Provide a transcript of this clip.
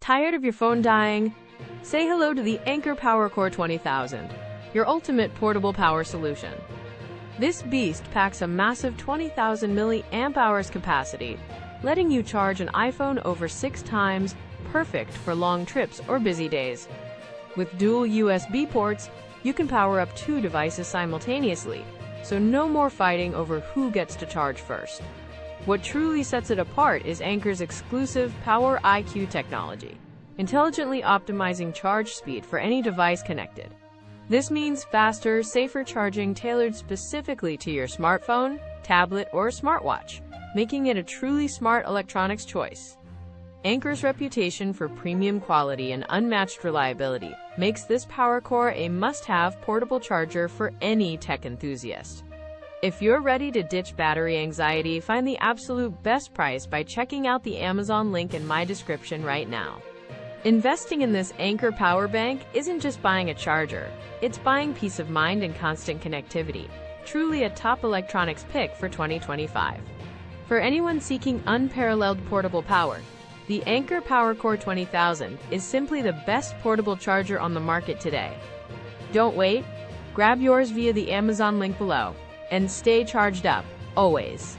Tired of your phone dying? Say hello to the Anker PowerCore 20000, your ultimate portable power solution. This beast packs a massive 20,000 mAh capacity, letting you charge an iPhone over 6 times, perfect for long trips or busy days. With dual USB ports, you can power up 2 devices simultaneously, so no more fighting over who gets to charge first. What truly sets it apart is Anker's exclusive PowerIQ technology, intelligently optimizing charge speed for any device connected. This means faster, safer charging tailored specifically to your smartphone, tablet, or smartwatch, making it a truly smart electronics choice. Anker's reputation for premium quality and unmatched reliability makes this PowerCore a must-have portable charger for any tech enthusiast. If you're ready to ditch battery anxiety, find the absolute best price by checking out the Amazon link in my description right now. Investing in this Anker power bank isn't just buying a charger, it's buying peace of mind and constant connectivity. Truly a top electronics pick for 2025. For anyone seeking unparalleled portable power, the Anker PowerCore 20000 is simply the best portable charger on the market today. Don't wait, grab yours via the Amazon link below, and stay charged up, always.